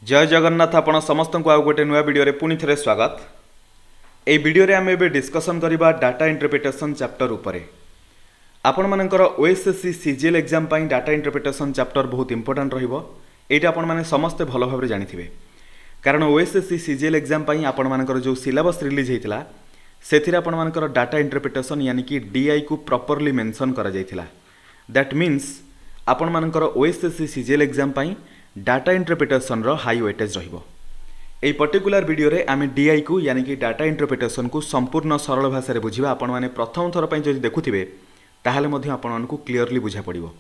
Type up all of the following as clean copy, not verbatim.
जय जगन्नाथ आपण समस्त को आउ गोटे नुआ वीडियो रे पुणी थे स्वागत। ए वीडियो रे आमे डिस्कसन करिबा डाटा इंटरप्रिटेशन चैप्टर उपरे। आपण मानकर ओएसएससी सीजीएल एग्जाम पाई डाटा इंटरप्रिटेशन चैप्टर बहुत इंपोर्टेंट रहिबो। एटा आपण माने समस्त भलो भाबरे जानिथिबे, कारण ओएसएससी सीजीएल एग्जाम पाई आपण मानकर जो सिलेबस रिलीज हेतिला सेथिरे आपण मानकर डाटा इंटरप्रिटेशन यानी कि डीआई को प्रॉपर्ली मेंशन करा जायतिला। दैट मीन्स आपण मानकर ओएसएससी सीजीएल एग्जाम पाई डाटा इंटरप्रिटेशन रो हाई वेटेज रहिबो। एई पर्टिकुलर वीडियो रे आमे डीआई को यानी कि डाटा इंटरप्रिटेशन को संपूर्ण सरल भाषा रे बुझिबा। आपण माने प्रथम थर पई जदि देखुथिबे ताहाले मध्ये आपण मानकु क्लियरली बुझा पड़िबो।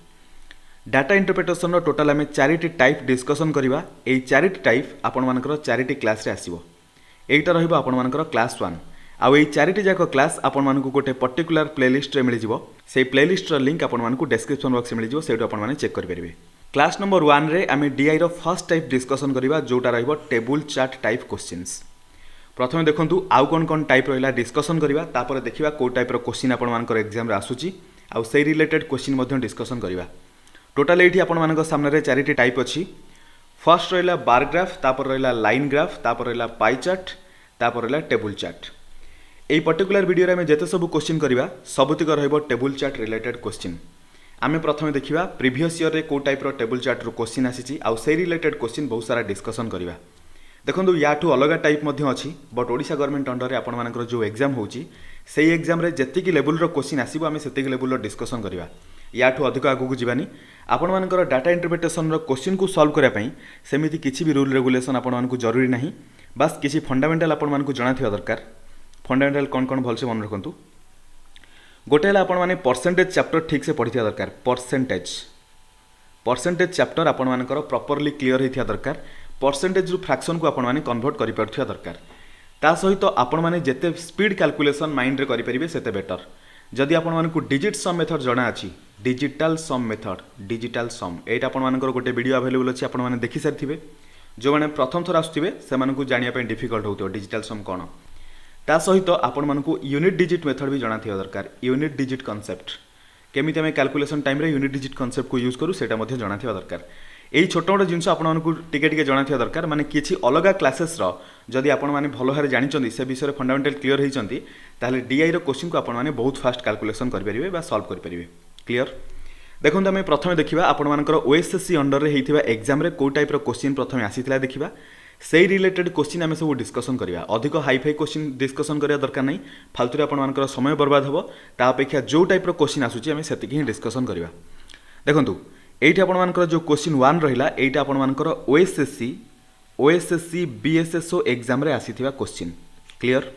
डाटा इंटरप्रिटेशन रो टोटल आमे चारिटी टाइप डिस्कशन करिबा। एई चारिटी टाइप आपण मानकर चारिटी क्लास रे आसीबो। एईटा रहिबो आपण मानकर क्लास 1। आउ एई चारिटी जाक क्लास आपण मानकु गोटे पर्टिकुलर प्लेलिस्ट रे मिलि जिवो। सेई प्लेलिस्ट रो लिंक आपण मानकु डिस्क्रिप्शन बॉक्स रे मिलि जिवो, सेटु आपण माने चेक करि परिबे। क्लास नंबर 1 रे आमे DI row first type discussion करिबा, जोटा रहिबो टेबल चार्ट टाइप क्वेश्चंस। प्रथमे देखंतु आउ कोन टाइप रहिला डिस्कशन करिबा, तापर देखिबा को टाइप रो क्वेश्चन आपण मानकर एग्जाम रे आसुची, आउ सेई रिलेटेड क्वेश्चन मध्ये डिस्कशन करिबा। टोटल एठी आपण मानकर सामने रे चारिटी टाइप अछि। फर्स्ट रहिला बार ग्राफ, तापर रहिला लाइन ग्राफ, तापर रहिला पाई चार्ट, तापर रहिला टेबल चार्ट। एई पर्टिकुलर वीडियो रे आमे जते सब क्वेश्चन करिबा सबुतिक रहिबो टेबल चार्ट रिलेटेड क्वेश्चन। आमे प्रथमे देखिबा प्रीवियस ईयर रे को टाइप रो टेबल चार्ट रो क्वेश्चन आसीची, आउ सेई रिलेटेड क्वेश्चन बहुत सारा डिस्कशन करिबा। देखंतु याठू अलग टाइप मध्ये अछि, बट ओडिशा गवर्नमेंट अंडर रे आपण मानकर जो एग्जाम होउची सेई एग्जाम रे जतिकी लेवल रो क्वेश्चन आसीबो आमे सेतिकी लेवल रो डिस्कशन करिबा। याठू अधिक आगु जिबानी। आपण मानकर डाटा इंटरप्रिटेशन रो क्वेश्चन को सॉल्व करिया पई सेमिति किछि भी रूल रेगुलेशन आपण मानकु जरूरी नाही। बस किछि फंडामेंटल आपण मानकु जणा थिबा दरकार। फंडामेंटल कोन कोन भलसे मन रखंतु। गोटे है आपण माने परसेंटेज चैप्टर ठीक से पढ़ी दरकार। परसेंटेज चैप्टर आपण मानकर प्रॉपर्ली क्लियर होइथिया दरकार। परसेंटेज रु फ्रैक्शन को आपण माने कन्वर्ट करि परथिया दरकार। ता सहित आपण माने जेते स्पीड कैलकुलेशन माइंड रे करि परिबे सेते बेटर। जदि आपण मानकु डिजिट सम मेथड जणा अछि, डिजिटल सम मेथड, डिजिटल सम एटा आपण मानकर गोटे वीडियो अवेलेबल अछि, आपण माने देखि सारथिबे। जो माने प्रथम थर आसुथिबे से मानकु जानिया पय डिफिकल्ट होतो डिजिटल सम कोन। ता सहित आपण मानकु यूनिट डिजिट मेथड भी जणा थिया दरकार। यूनिट डिजिट कांसेप्ट केमिति हमें कैलकुलेशन टाइम रे यूनिट डिजिट कांसेप्ट को यूज करू सेटा मध्ये जणा थिया दरकार। एई छोट मोट जिंस आपण मानकु टिके टिके जणा थिया दरकार। माने किछि अलगा क्लासेस रो जदि आपण माने भलो हारे जानिचंदी से विषय फंडामेंटल क्लियर होइचंती ताले डीआई रो क्वेश्चन को आपण माने बहुत फास्ट कैलकुलेशन करि परिबे बा सॉल्व करि परिबे। क्लियर। देखंतु हमें प्रथमे देखिबा आपण मानकर ओएसएससी अंडर रे हेइथिबा एग्जाम रे को टाइप रो क्वेश्चन प्रथमे आसीथिला देखिबा। सेई रिलेटेड क्वेश्चन आमे सब डिस्कशन करिया। अधिक हाई फाई क्वेश्चन डिस्कशन करिया दरकार नहीं, फालतू रे आपण मानकर समय बर्बाद हबो। ता अपेक्षा जो टाइप रो क्वेश्चन आसुची आमे सेतिकी ही डिस्कशन करिया। देखंतु एठी आपण मानकर जो क्वेश्चन 1 रहिला एटा आपण मानकर ओएसएससी बीएसएसओ एग्जाम रे आसीथिबा क्वेश्चन। क्लियर।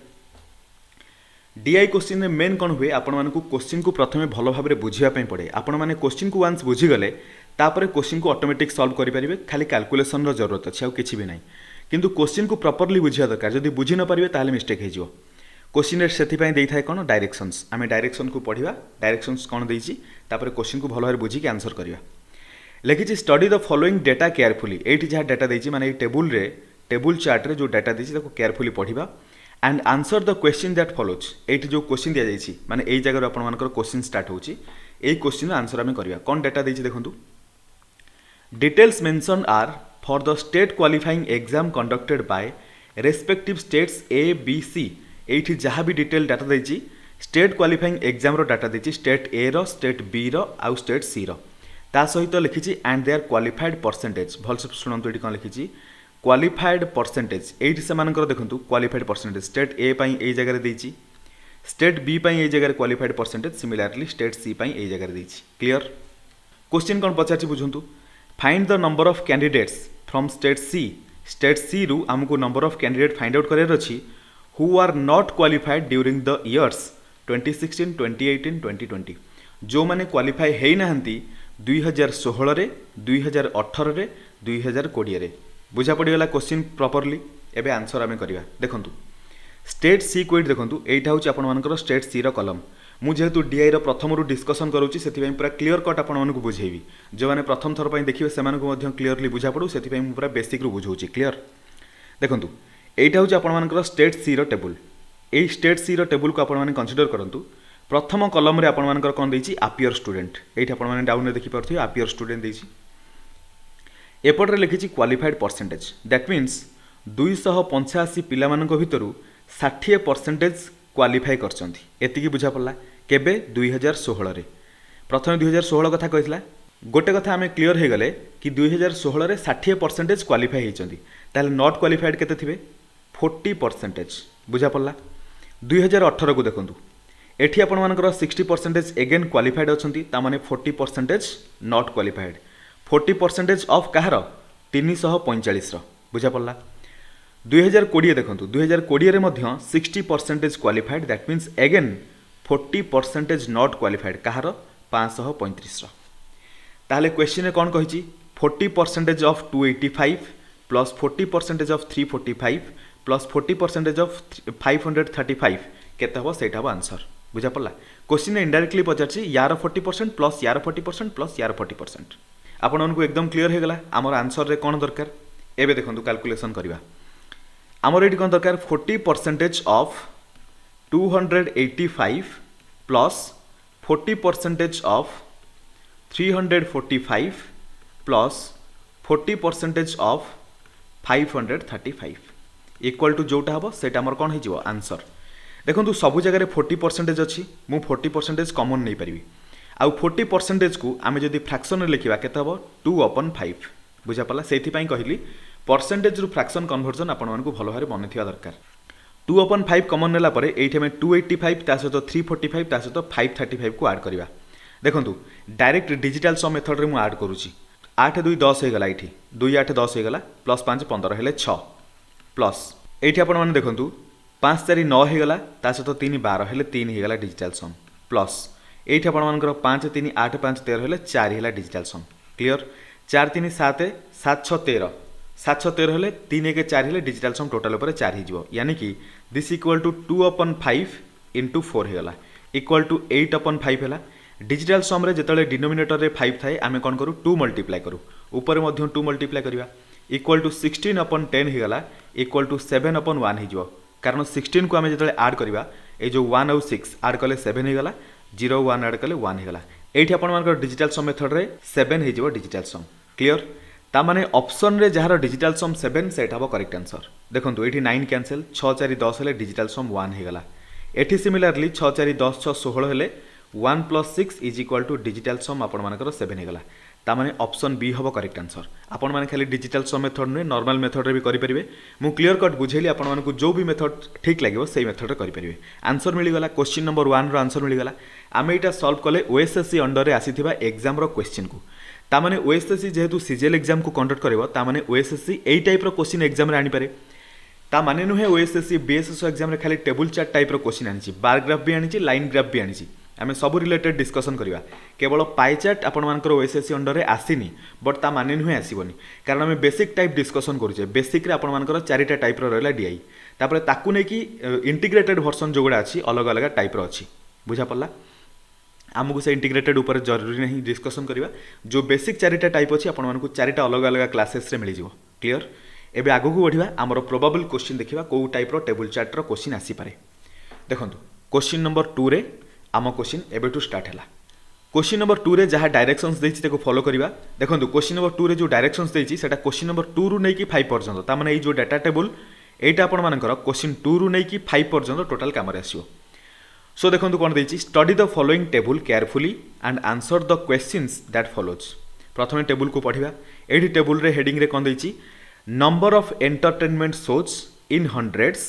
डीआई क्वेश्चन में मेन कौन हुए आपण मानकु क्वेश्चन को प्रथमे भलो भाबरे बुझिया पय पड़े। आपण माने क्वेश्चन को वंस बुझी गले तापर क्वेश्चन को ऑटोमेटिक सॉल्व करि परिबे। खाली कैलकुलेशन रो जरूरत अछि, आ किछि भी नाही। किंतु क्वेश्चन को प्रॉपर्ली बुझिया दरकार। जदि बुझी न पारिबे ताले मिस्टेक हे जिवो। क्वेश्चन रे सेति पय देइ थाए कोन डायरेक्शंस। आमे डायरेक्शन को पढिबा, डायरेक्शंस कोन देइछि, तापर क्वेश्चन को भलो भाबरे बुझी के आंसर करिबा। लेखिछि study the following data carefully. एठी जहा डेटा देइछि माने ए टेबल चार्ट रे जो डेटा देइछि ताको केयरफुली पढिबा and answer the question that follows. एठी जो क्वेश्चन दिया जाइछि माने एई जगह आपण मानकर क्वेश्चन स्टार्ट होउछि, एई क्वेश्चन रो आंसर आमे करिबा। कोन डेटा देइछि देखंतु। Details mention are for the state qualifying exam conducted by respective states A B C. एठी जहाँ भी डिटेल डाटा देइछि स्टेट क्वालिफाइंग एग्जाम रो डाटा देइछि, स्टेट ए रो, स्टेट बी रो आउ स्टेट सी रो। ता सहित लिखिछि एंड देयर क्वालिफाइड परसेंटेज। भलसे सुनंतु एठी कोन लिखिछि क्वालिफाइड परसेंटेज। एठी से मानकर देखंतु क्वालिफाइड परसेंटेज स्टेट ए पई एई जगह रे देइछि, स्टेट बी पई एई जगह रे qualified percentage, similarly state C पई एई जगह रे देइछि। क्लियर। क्वेश्चन कोन पचाछि बुझंतु। Find the number of candidates from state C. State C रु हमको number of candidate find out करियर अछि who are not qualified during the years 2016, 2018, 2020। जो माने क्वालिफाई हेइ नाहंती 2016 रे, 2018 रे, 2020 रे। बुझा पड़ी गला क्वेश्चन प्रॉपर्ली। एबे आंसर आमे करिवा। देखंतु स्टेट सी क्वेट देखंतु एटा होची आपण मानकर स्टेट सी रो कॉलम। मु जेहेतु डीआई रो प्रथम रु डिस्कशन करूची सेति पय पूरा क्लियर कट आपण मानकु बुझेबी। जो माने प्रथम थर पय देखिबे सेमान को मध्य क्लियरली बुझा पड़ू, सेति पय मु पूरा बेसिक रु बुझौची। क्लियर। देखंतु एटा होची आपण मानकर स्टेट सी रो टेबल। एई स्टेट सी रो टेबल को आपण माने कंसीडर करंतु। प्रथम कॉलम रे आपण मानकर कोन देइची अपियर स्टूडेंट। एठी आपण माने डाउन रे देखि परथि अपियर स्टूडेंट देइची। एपटे लिखी क्वालिफाइड परसेंटेज दैट मीन्स 285 पिलामानंक भितरु 60% क्वालिफाई करछंती एतिकी बुझा पड़ला केबे 2016 रे प्रथम 2016 कथा कहितला गोटे कथा आमे क्लियर हे गले कि 2016 रे 60% क्वालिफाई हेचंती ताले नॉट क्वालिफाइड केते थिबे 40% बुझा पड़ला 2018 को देखंतु एठी आपण मानकर 60% एगेन क्वालिफाइड अछंती ता माने 40% नॉट क्वालिफाइड 40% ऑफ कहार 345 बुझा पड़ला 2020 देखंतु 2020 रे मध्य 60% qualified that means again 40% not qualified कहार 535 ताहले क्वेश्चन रे कोन कहिची 40% of 285 plus 40% of 345 plus 40% of 535 केते हबो सेटा हबो आंसर बुझा पड़ला क्वेश्चन इनडायरेक्टली पचारछि यार 40% प्लस यार 40% प्लस यार 40% आपण उनको एकदम क्लियर हे गला हमर आंसर रे कोन दरकार एबे देखंतु कैलकुलेशन करबा हमर एटी कोन दरकार 40% of 285 plus 40% of 345 plus 40% of 535 equal to जोटा हबो सेटा हमर कोन हे जिवो आंसर देखंतु सब जगह 40% अछि मु 40% कॉमन नै परिबी आउ 40% को आमे जदि फ्रैक्शन रे लिखिबा केते हबो 2/5 बुझा पला सेथि पई कहिली परसेंटेज रु फ्रैक्शन कन्वर्जन आपण मानकु भलो भारे मन थिया दरकार 2/5 कॉमन नेला परे एठी में 285 ता सहित 345 ता सहित 535 को ऐड करिवा देखंतु डायरेक्ट डिजिटल सम मेथड रे मु ऐड करूची 8 2 10 हे गला एठी 2 8 10 हे गला प्लस 5 15 हेले 6 प्लस एठी आपण माने देखंतु 5 4 9 हे गला ता सहित 3 12 हेले 3 हे गला डिजिटल सम प्लस एठी आपण मानकर 5 3 8 5 13 हेले 4 हेला डिजिटल सम क्लियर 4 3 7 7 6 13 7 6 13 हेले 3 1 4 हेले डिजिटल सम टोटल ऊपर 4 ही जिवो यानी कि दिस इक्वल टू 2/5 into 4 हे गला इक्वल टू 8/5 हेला डिजिटल सम रे जेतले डिनोमिनेटर रे 5 थाए आमे कोन करू 2 मल्टीप्लाई करू ऊपर मध्य 2 मल्टीप्लाई करिवा इक्वल टू 16/10 हे गला इक्वल टू 7/1 हे जिवो कारण 16 को आमे जेतले ऐड करिवा ए जो 1 और 6 ऐड कले 7 हे गला 0 1 ऐड कले 1 हे गला एठी आपण मानकर डिजिटल सम मेथड रे 7 हे जिवो डिजिटल सम क्लियर ता माने ऑप्शन रे जहार डिजिटल सम 7 सेट हबो करेक्ट आंसर देखंतु एठी 9 कैंसिल 6 4 10 हेले डिजिटल सम 1 हे गला एठी सिमिलरली 6 4 10 6 16 हेले 1 + 6 इज इक्वल टू डिजिटल सम आपण मानकर 7 हे गला ता माने ऑप्शन बी हबो करेक्ट आंसर आपण माने खाली डिजिटल सम मेथड ने नॉर्मल मेथड रे भी करि परिबे मु क्लियर कट बुझेली आपण मानकु जो भी मेथड ठीक लागिवो सेही मेथड रे करि परिबे आंसर मिली गला क्वेश्चन नंबर 1 रो आंसर मिली गला आमे एटा सॉल्व कले ओएसएससी अंडर रे आसीथिबा एग्जाम रो क्वेश्चन को ता माने ओएसएससी जेहेतु सीजीएल एग्जाम को कंडक्ट करबो ता माने ओएसएससी एई टाइप रो क्वेश्चन एग्जाम रे आनी पारे ता माने नुहे ओएसएससी बीएसएस एग्जाम रे खाली टेबल चार्ट टाइप रो क्वेश्चन आनी बार ग्राफ भी आनी लाइन ग्राफ भी आनी आमे सब रिलेटेड डिस्कशन करबा केवल पाई चार्ट आपण मानकर ओएसएससी अंडर रे आसीनी बट ता माने नुहे आसीबोनी कारण आमे बेसिक टाइप डिस्कशन करूचे बेसिक रे आपण मानकर चारिटा टाइप रो रहला डीआई तापर ताकू नै कि इंटीग्रेटेड वर्जन जोगुडा अछि अलग अलग टाइप रो अछि बुझा पड़ला आमको से इंटीग्रेटेड ऊपर जरूरी नहीं डिस्कशन करबा जो बेसिक चारिटा टाइप अछि आपण मानकु चारिटा अलग अलग क्लासेस रे मिली जिवो क्लियर एबे आगु को बढ़िबा हमर प्रोबेबल क्वेश्चन देखिबा को टाइप रो टेबल चार्ट रो क्वेश्चन आसी पारे देखंतु क्वेश्चन नंबर 2 रे आम क्वेश्चन एबे टू स्टार्ट हैला क्वेश्चन नंबर 2 रे जहा डायरेक्शंस देछि तेको फॉलो करबा देखंतु क्वेश्चन नंबर 2 रे जो डायरेक्शंस देछि सेटा क्वेश्चन नंबर 2 रु नै कि 5 पर्यंत ता माने ए जो डाटा टेबल एटा आपण मानकर क्वेश्चन 2 रु नै कि 5 पर्यंत टोटल काम रे आसीबो सो देखंतु कोन देछि study the following table carefully and answer the questions that follows प्रथम टेबल को पढिबा एठी टेबल रे हेडिंग रे कोन देछि number of entertainment shows in hundreds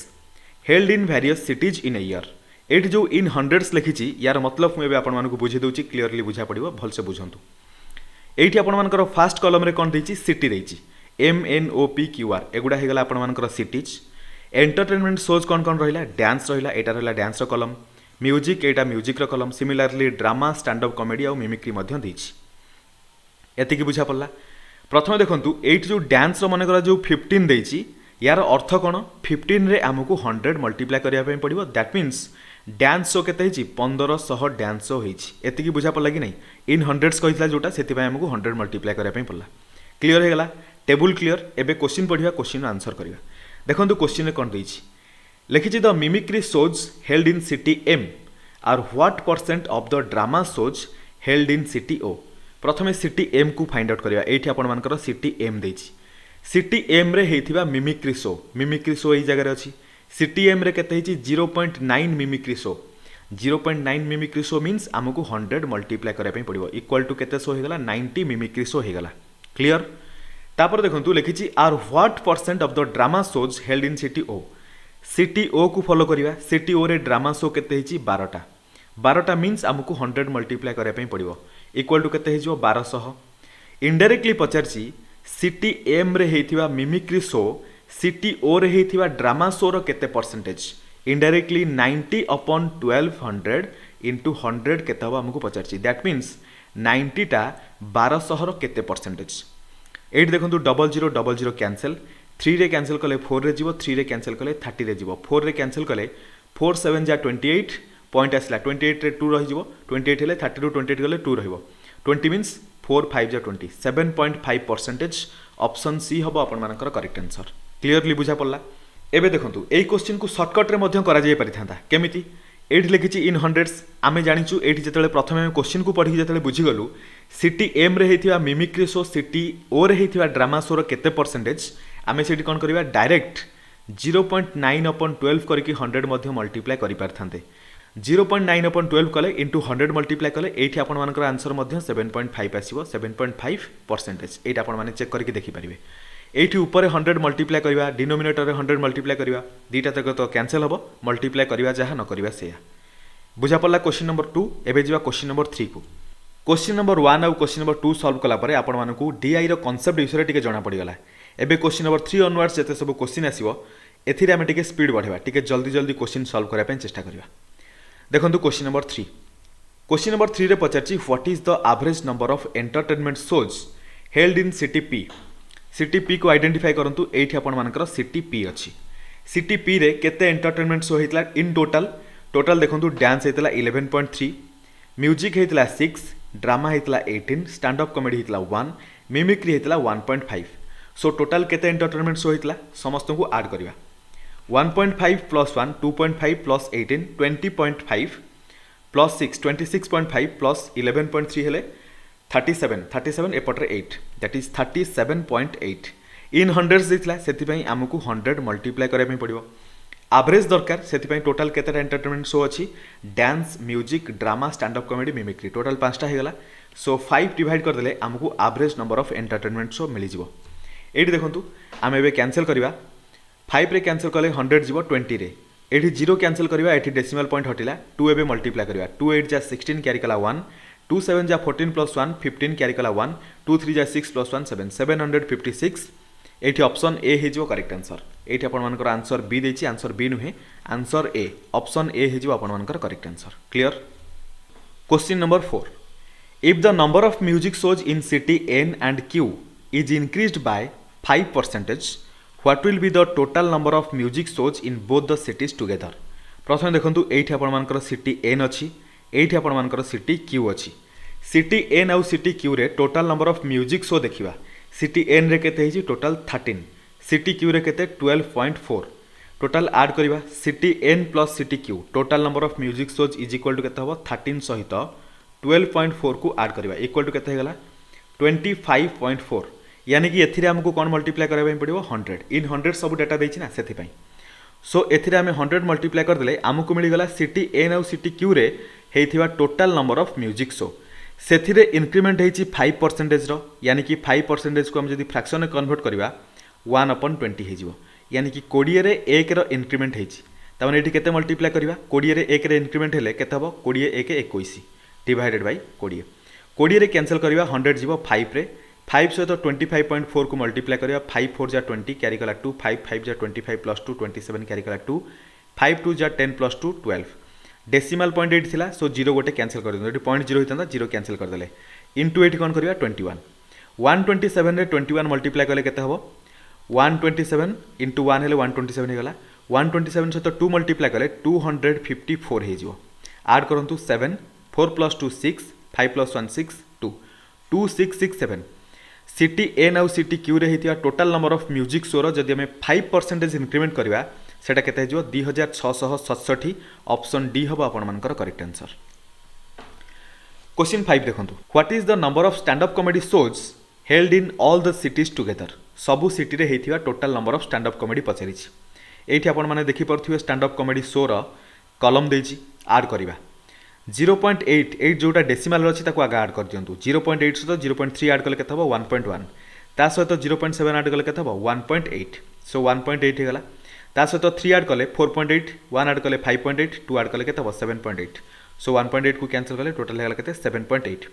held in various cities in a year एठी जो इन हंड्रेड्स लिखिछि यार मतलब मु एबे आपण मानको बुझी दउछि क्लियरली बुझा पडिबो भल से बुझंतु एठी आपण मानकर फर्स्ट कॉलम रे कोन देछि सिटी देछि MNOPQR एगुडा हे गला आपण मानकर सिटीज एंटरटेनमेंट शोज कोन कोन रहिला डांस रहिला एटा रहिला डांस रो कॉलम म्यूजिक एटा music row column similarly drama stand up comedy और मिमिक्री मध्य देछि एति की बुझा पड़ला प्रथम देखंतु एट जो डांस रो माने करा जो 15 देछि यार अर्थ कोन 15 रे हमकु 100 मल्टीप्लाई करिया पे पड़िबो दैट मींस डांस शो केते हिची 1500 डांस शो हिची एति की बुझा पड़ला कि नहीं इन हंड्रेड्स कहितला जोटा सेति पय हमकु 100 मल्टीप्लाई करिया पे पड़ला क्लियर हे गला टेबल क्लियर एबे क्वेश्चन पढिबा क्वेश्चन आंसर करिबा देखंतु क्वेश्चन रे कोन देछि लिखिछि the mimicry shows held in city M are what % of the drama shows held in city O प्रथमे सिटी एम को फाइंड आउट करवा ये आपर सिटी एम देछि सिटी एम रे हेइथिबा मिमिक्री शो यही जगह अच्छी सिटी एम रे केते हेछि 0.9 mimicry show 0.9 mimicry show means आमको 100 मल्टीप्लाई करबा पड़ो इक्वल टू केते शो होगला 90 मिमिक्री शो होगला क्लियर तापर देखंतु लिखिछि are what percent of the drama shows held in city O को फॉलो करवा सिटी ओ रे ड्रामा शो केते हेछि 12टा मीन्स आमको 100 मल्टीप्लाई करबा पड़ो इक्वल टू केते हेजियो 1200 इनडायरेक्टली पचारछि सिटी एम रे हेइथिबा मिमिक्री शो सिटी ओ रे हेइथिबा ड्रामा शो रो केते परसेंटेज इनडायरेक्टली 90 अपॉन 1200 इंटू 100 केते हबो हमको पचारछि दैट मीन्स 90 टा 1200 रो केते परसेंटेज एट देखंतु 0000 कैंसिल 3 रे कैंसिल कले 4 रे जीवो 3 रे कैंसिल कले 30 रे जीवो 4 रे कैंसिल कले 4 7 जा 28 पॉइंट आसला 28 रे 2 रहि जीवो 28 हेले 30 रो 28 गले 2 रहिबो 20 मीन्स 4 5 जा 20 7.5% ऑप्शन सी हबो आपन मानकर करेक्ट आंसर क्लियरली बुझा पड़ला एबे देखंतु एई क्वेश्चन को शॉर्टकट रे मध्य करा जाय परिथांता केमिति एठी लिखिछि इन हंड्रेड्स आमे जानिचु एठी जतले प्रथमे क्वेश्चन को पढी जतले बुझी गलु सिटी एम रे हेथिबा मिमिक्री शो सिटी ओ रे हेथिबा ड्रामा शो रो केते परसेंटेज आमे सेठी कोन करबा डायरेक्ट 0.9 अपॉन 12 करके 100 मध्य मल्टीप्लाई करि पारथांते 0.9 अपॉन 12 कले इंटू 100 मल्टीप्लाई कले एठी आपण मानकर आंसर मध्य 7.5 आसीबो 7.5% एटा आपण माने चेक करके देखि परिबे एठी ऊपर 100 मल्टीप्लाई करबा डिनोमिनेटर रे 100 मल्टीप्लाई करबा दीटा तक तो कैंसिल हबो मल्टीप्लाई करबा जहा न करबा सेया बुझा पड़ला क्वेश्चन नंबर 2 एबे जिवा क्वेश्चन नंबर 3 को क्वेश्चन नंबर 1 और क्वेश्चन नंबर 2 सॉल्व कला परे आपण मानकू डीआई रो कांसेप्ट विषय टिके जाना पड़ी गला एबे क्वेश्चन नंबर 3 ऑनवर्ड्स जते सब क्वेश्चन आसीबो एथिरे हम टिके स्पीड बढ़ेबा टिके जल्दी जल्दी क्वेश्चन सॉल्व करा पे चेष्टा करबा देखंतु क्वेश्चन नंबर 3 रे पचारची what is the average number of entertainment shows held in city P को आइडेंटिफाई करंतु एठी आपण मानकर सिटी पी अछि सिटी पी रे केते एंटरटेनमेंट शो हेतला इन टोटल देखंतु डांस हेतला 11.3 म्यूजिक हेतला 6 ड्रामा हेतला 18 स्टैंड अप कॉमेडी हेतला 1 मिमिक्री हेतला 1.5 सो टोटल केते एंटरटेनमेंट शो हेतला समस्त को ऐड करबा 1.5 प्लस 1 2.5 प्लस 18 20.5 प्लस 6 26.5 प्लस 11.3 हेले 37 एपट्रे 8 दैट इज 37.8 इन हंड्रेड्स देथिला सेति पई हमकु 100 मल्टीप्लाई करे पई पड़िबो एवरेज दरकार सेति पई टोटल केते एंटरटेनमेंट शो अछि dance music drama stand up comedy mimicry total 5टा हे गला सो 5 डिवाइड कर देले हमकु average number of entertainment show मिली जिवो एठी देखंतु हम एबे कैंसिल करबा 5 रे कैंसिल कले 100 जीवो 20 रे एठी 0 कैंसिल करबा एठी डेसिमल पॉइंट हटिला 2 एबे मल्टीप्लाई करबा 2 8 जा 16 कैरी कला 1 2 7 जा 14 प्लस 1 15 कैरी कला 1 2 3 जा 6 प्लस 1 7 756 एठी ऑप्शन ए हे जिवो करेक्ट आंसर एठी आपण मानकर आंसर बी देछि आंसर बी नुहे आंसर ए ऑप्शन ए हे जिवो आपण मानकर correct answer clear question number 4 if the number of music shows in city N and Q is increased by 5% what will be the total number of music shows in both the cities together प्रथम देखंतु एठी आपण मानकर city N अछि एठी आपण मानकर city Q अछि सिटी एन आउ सिटी क्यू रे total number of music show देखिबा सिटी एन रे केते हिची टोटल 13 सिटी क्यू रे केते 12.4 टोटल ऐड करबा city N plus city Q total number of music shows is equal to केते हबो 13 सहित 12.4 को ऐड करबा इक्वल टू केते हेगला 25.4 यानी कि एथिरे हमको कोन मल्टीप्लाई करबा पड़िबो 100 इन 100 सब डाटा देछि ना सेथि पई सो एथिरे हम 100 मल्टीप्लाई कर देले हमको मिली गला सिटी एन आउ सिटी क्यू रे हेथिबा total number of music show सेथिरे इंक्रीमेंट हेछि 5% रो यानी कि 5% को हम जदी फ्रैक्शन में कन्वर्ट करबा 1/20 हे जिवो यानी कि 20 रे 1 रो इंक्रीमेंट हेछि त माने एठी केते मल्टीप्लाई करबा 20 रे 1 रे इंक्रीमेंट हेले केते हबो 20 1 21 डिवाइडेड बाय 20 रे कैंसिल करबा 100 जिवो 5 रे 5 सहित 25.4 को मल्टीप्लाई करबा 5 4 जा 20 कैरी कला 2 5 5 जा 25 प्लस 2 27 कैरी कला 2 5 2 जा 10 प्लस 2 12 डेसिमल पॉइंट 8 थिला सो 0 गोटे कैंसिल कर देन एटी पॉइंट 0 होइतंदा 0 कैंसिल कर देले इनटू एटी कोन करबा 21 127 रे 21 मल्टीप्लाई करले केते हबो 127 इनटू 1 हेले 127 हे गला 127 सहित 2 मल्टीप्लाई करले 254 हे जिवो ऐड करंतु 7 4 प्लस 2 6 5 प्लस 1 6 2 2667 सिटी एन आउ सिटी क्यू रे हेतिया total number of music show रो जदि हमें 5% इंक्रीमेंट करबा सेटा केते जो 2667 ऑप्शन डी हबो आपण मानकर करेक्ट आंसर क्वेश्चन 5 देखो what is the number of stand up comedy shows held in all the cities together सबु सिटी रे हेथिबा total number of stand up comedy पचारि एठी आपण माने देखि परथिबे स्टैंड अप कॉमेडी शो रो कॉलम देछि ऐड करबा 0.88 जोटा डेसिमल अछि ताको आगे ऐड कर दियंतु 0.8 सहित 0.3 ऐड कले केते हबो 1.1 ता सहित 0.7 ऐड कले केते हबो 1.8 सो 1.8 हे गला ता सहित 3 ऐड कले 4.8 1 ऐड कले 5.8 2 ऐड कले केते हबो 7.8 सो 1.8 को कैंसिल कले टोटल हे गला केते 7.8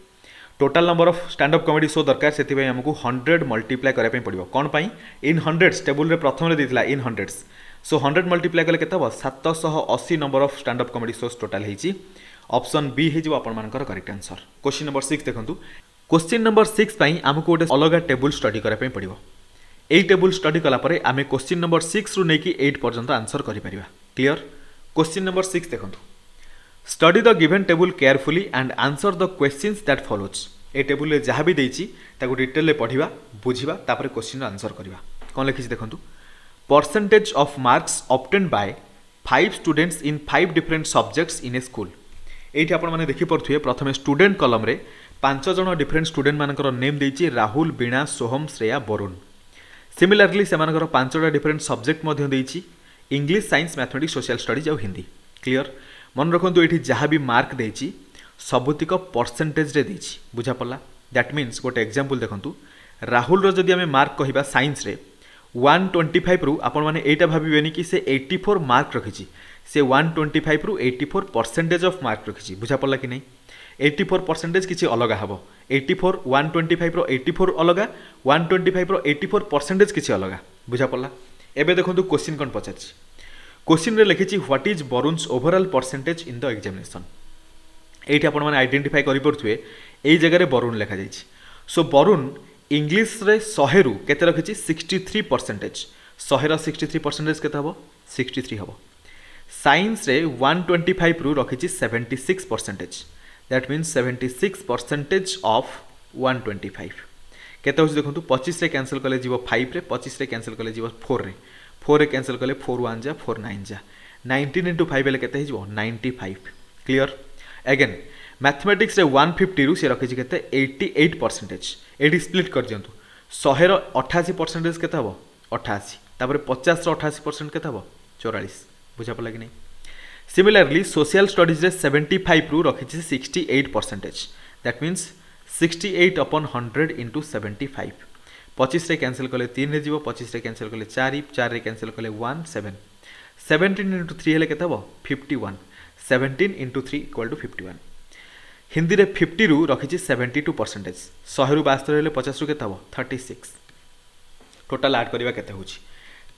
total number of stand up comedy show दरकार सेति पय हमकु 100 मल्टीप्लाई करे पय पड़िबो कोन पय इन हंड्रेड्स टेबल रे प्रथम रे दिथिला इन हंड्रेड्स सो 100 मल्टीप्लाई कले केते हबो 780 number of stand up comedy shows total हेची ऑप्शन बी हे जो आपण मानकर करेक्ट आंसर क्वेश्चन नंबर 6 देखंतु क्वेश्चन नंबर 6 पई हमकु गोटे अलग टेबल स्टडी करे पय पड़िबो एई टेबल स्टडी कला परे आमे क्वेश्चन नंबर 6 रु नेकी 8 पर्यंत आंसर करि परिबा क्लियर क्वेश्चन नंबर 6 देखंतु study the given table carefully and answer the questions that follows A table रे जहा भी देछि ताको डिटेल रे पढिबा बुझिबा तापर क्वेश्चन आंसर करिबा कोन लिखिछि देखंतु percentage of marks obtained bye 5 students in 5 different subjects in A school एठी आपण माने देखि परथुए प्रथमे स्टूडेंट कॉलम रे 5 जण डिफरेंट स्टूडेंट मानकर नेम देछि राहुल बीणा सोहम श्रेया वरुण सिमिलरली से मानकर 5टा डिफरेंट सब्जेक्ट मध्ये देछि English science mathematics social studies और हिंदी क्लियर मन रखंतु एठी जहा भी मार्क देछि सबुतिक परसेंटेज रे देछि बुझा पड़ला दैट मीन्स गोटे एग्जांपल देखंतु राहुल रो जदी हमें मार्क कहिबा साइंस रे 125 रु आपण माने एटा भाबिबेनी कि से 84 मार्क रखिछि से 125 रु 84 परसेंटेज ऑफ मार्क रखिछि बुझा पड़ला कि नहीं 84 परसेंटेज किछि अलगा हबो 84 125 रो 84 अलगा 125 रो 84 परसेंटेज किछि अलगा बुझा पड़ला एबे देखंतु क्वेश्चन कोन पचाछि क्वेश्चन रे लिखिछि what is Varun's overall percentage in the examination एठी आपण माने आइडेंटिफाई करि परथुए एई जगह रे वरुण लिखा जाइछि सो वरुण इंग्लिश रे 100 रु केते रखिछि 63 परसेंटेज 100 रो 63 परसेंटेज केते हबो 63 हबो साइंस रे 125 रु रखिछि 76 percentage that means 76 percentage of 125 केते होछि देखंतु 25 रे कैंसिल कले जीवो 5 रे 25 रे कैंसिल कले जीवो 4 रे 4 रे कैंसिल कले 4 1 जा 4 9 जा 19 into 5 ले केते हे जीवो 95 क्लियर अगेन मैथमेटिक्स रे 150 रु से रखिछि केते 88 परसेंटेज एडी स्प्लिट कर दियंतु 100 रो 88 परसेंटेज केते हबो 88 तापर 50 रो 88% केते हबो 44 बुझा पड़ला कि नहीं सिमिलरली सोशल स्टडीज रे 75 रु रखिछि 68 percentage that means 68 upon 100 into 75 25 रे कैंसिल कले 3 रे जीवो 25 रे कैंसिल कले 4 4 रे कैंसिल कले 1 7 17 into 3 हेले केते हबो 51 17 into 3 equal to 51 हिंदी रे 50 रु रखिछि 72 परसेंटेज 100 रु 72 हेले 50 रु केते हबो 36 टोटल ऐड करबा केते होछि